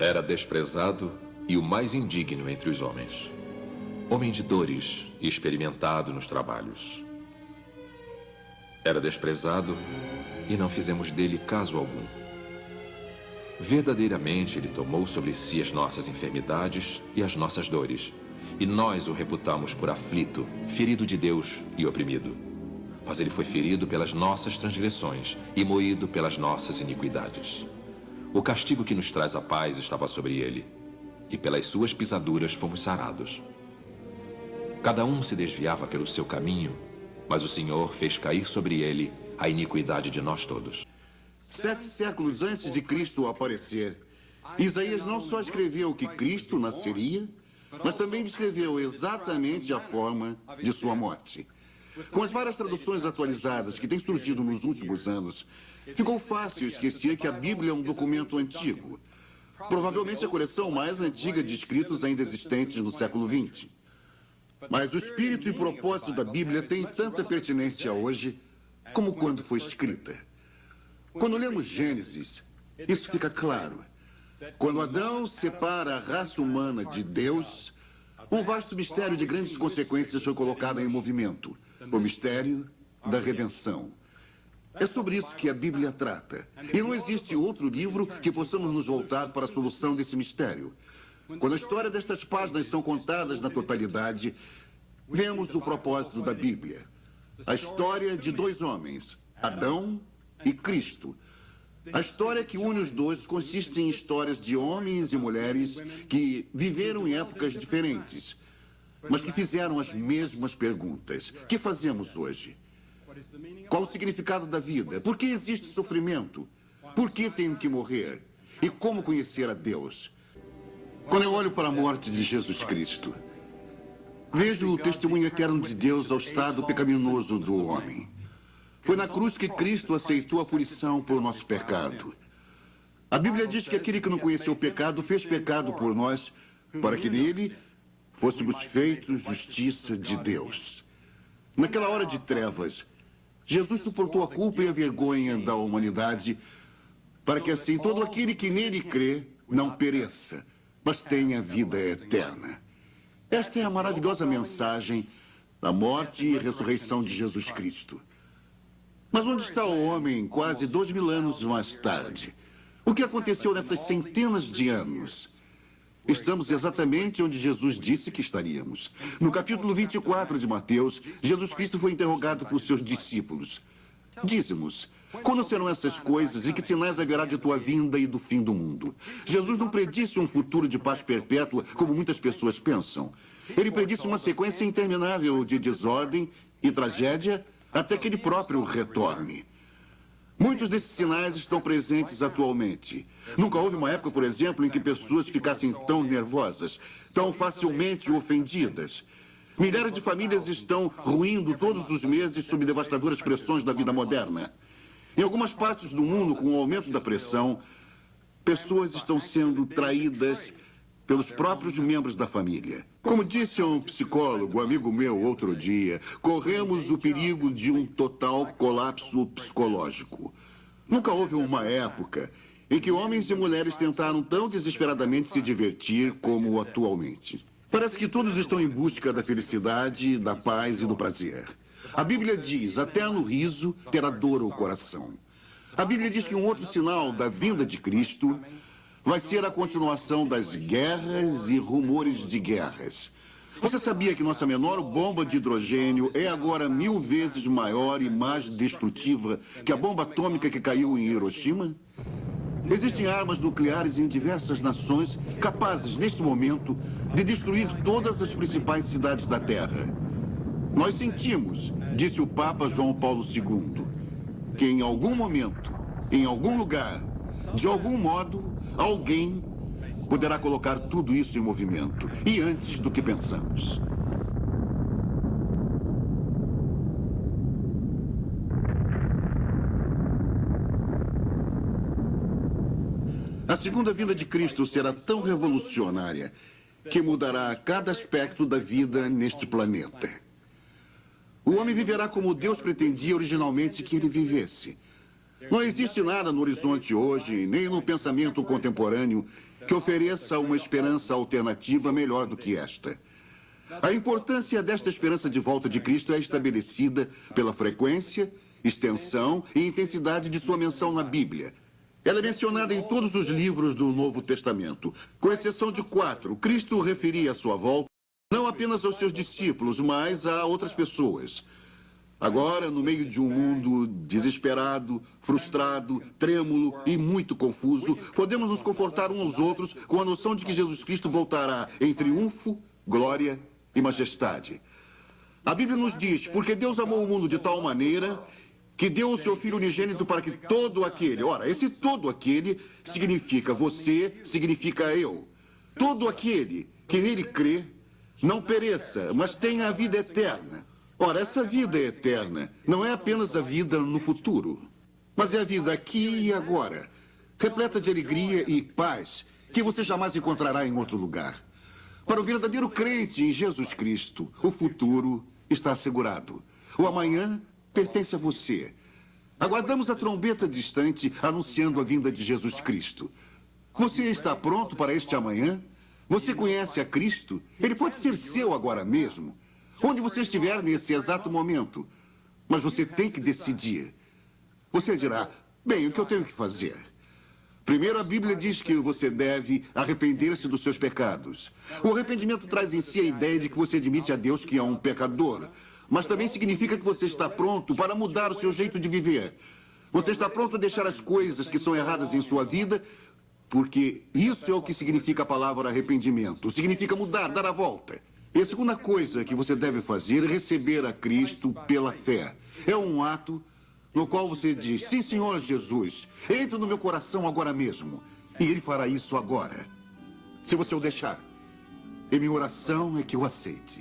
Era desprezado e o mais indigno entre os homens. Homem de dores e experimentado nos trabalhos. Era desprezado e não fizemos dele caso algum. Verdadeiramente ele tomou sobre si as nossas enfermidades e as nossas dores, e nós o reputamos por aflito, ferido de Deus e oprimido. Mas ele foi ferido pelas nossas transgressões e moído pelas nossas iniquidades. O castigo que nos traz a paz estava sobre ele, e pelas suas pisaduras fomos sarados. Cada um se desviava pelo seu caminho, mas o Senhor fez cair sobre ele a iniquidade de nós todos. 7 séculos antes de Cristo aparecer, Isaías não só escreveu que Cristo nasceria, mas também descreveu exatamente a forma de sua morte. Com as várias traduções atualizadas que têm surgido nos últimos anos, ficou fácil esquecer que a Bíblia é um documento antigo. Provavelmente a coleção mais antiga de escritos ainda existentes no século XX. Mas o espírito e propósito da Bíblia têm tanta pertinência hoje como quando foi escrita. Quando lemos Gênesis, isso fica claro. Quando Adão separa a raça humana de Deus, um vasto mistério de grandes consequências foi colocado em movimento. O mistério da redenção. É sobre isso que a Bíblia trata. E não existe outro livro que possamos nos voltar para a solução desse mistério. Quando a história destas páginas são contadas na totalidade, vemos o propósito da Bíblia. A história de 2 homens, Adão e Cristo. A história que une os dois consiste em histórias de homens e mulheres que viveram em épocas diferentes, mas que fizeram as mesmas perguntas. O que fazemos hoje? Qual o significado da vida? Por que existe sofrimento? Por que tenho que morrer? E como conhecer a Deus? Quando eu olho para a morte de Jesus Cristo, vejo o testemunho eterno de Deus ao estado pecaminoso do homem. Foi na cruz que Cristo aceitou a punição por nosso pecado. A Bíblia diz que aquele que não conheceu o pecado fez pecado por nós, para que nele fôssemos feitos justiça de Deus. Naquela hora de trevas, Jesus suportou a culpa e a vergonha da humanidade, para que assim todo aquele que nele crê não pereça, mas tenha vida eterna. Esta é a maravilhosa mensagem da morte e ressurreição de Jesus Cristo. Mas onde está o homem quase 2000 anos mais tarde? O que aconteceu nessas centenas de anos? Estamos exatamente onde Jesus disse que estaríamos. No capítulo 24 de Mateus, Jesus Cristo foi interrogado por seus discípulos. Dize-nos, quando serão essas coisas e que sinais haverá de tua vinda e do fim do mundo? Jesus não predisse um futuro de paz perpétua, como muitas pessoas pensam. Ele predisse uma sequência interminável de desordem e tragédia até que ele próprio retorne. Muitos desses sinais estão presentes atualmente. Nunca houve uma época, por exemplo, em que pessoas ficassem tão nervosas, tão facilmente ofendidas. Milhares de famílias estão ruindo todos os meses sob devastadoras pressões da vida moderna. Em algumas partes do mundo, com o aumento da pressão, pessoas estão sendo traídas pelos próprios membros da família. Como disse um psicólogo, amigo meu, outro dia, corremos o perigo de um total colapso psicológico. Nunca houve uma época em que homens e mulheres tentaram tão desesperadamente se divertir como atualmente. Parece que todos estão em busca da felicidade, da paz e do prazer. A Bíblia diz, até no riso terá dor o coração. A Bíblia diz que um outro sinal da vinda de Cristo vai ser a continuação das guerras e rumores de guerras. Você sabia que nossa menor bomba de hidrogênio é agora 1000 vezes maior e mais destrutiva que a bomba atômica que caiu em Hiroshima? Existem armas nucleares em diversas nações capazes, neste momento, de destruir todas as principais cidades da Terra. Nós sentimos, disse o Papa João Paulo II, que em algum momento, em algum lugar, de algum modo, alguém poderá colocar tudo isso em movimento. E antes do que pensamos. A segunda vinda de Cristo será tão revolucionária que mudará cada aspecto da vida neste planeta. O homem viverá como Deus pretendia originalmente que ele vivesse. Não existe nada no horizonte hoje, nem no pensamento contemporâneo, que ofereça uma esperança alternativa melhor do que esta. A importância desta esperança de volta de Cristo é estabelecida pela frequência, extensão e intensidade de sua menção na Bíblia. Ela é mencionada em todos os livros do Novo Testamento. Com exceção de 4, Cristo referia a sua volta não apenas aos seus discípulos, mas a outras pessoas. Agora, no meio de um mundo desesperado, frustrado, trêmulo e muito confuso, podemos nos confortar uns aos outros com a noção de que Jesus Cristo voltará em triunfo, glória e majestade. A Bíblia nos diz, porque Deus amou o mundo de tal maneira que deu o seu Filho unigênito para que todo aquele... Ora, esse todo aquele significa você, significa eu. Todo aquele que nele crê não pereça, mas tenha a vida eterna. Ora, essa vida eterna não é apenas a vida no futuro, mas é a vida aqui e agora, repleta de alegria e paz, que você jamais encontrará em outro lugar. Para o verdadeiro crente em Jesus Cristo, o futuro está assegurado. O amanhã pertence a você. Aguardamos a trombeta distante anunciando a vinda de Jesus Cristo. Você está pronto para este amanhã? Você conhece a Cristo? Ele pode ser seu agora mesmo, onde você estiver nesse exato momento. Mas você tem que decidir. Você dirá, bem, o que eu tenho que fazer? Primeiro, a Bíblia diz que você deve arrepender-se dos seus pecados. O arrependimento traz em si a ideia de que você admite a Deus que é um pecador, mas também significa que você está pronto para mudar o seu jeito de viver. Você está pronto a deixar as coisas que são erradas em sua vida, porque isso é o que significa a palavra arrependimento. Significa mudar, dar a volta. E a segunda coisa que você deve fazer é receber a Cristo pela fé. É um ato no qual você diz, sim, Senhor Jesus, entre no meu coração agora mesmo. E Ele fará isso agora, se você o deixar. E minha oração é que o aceite.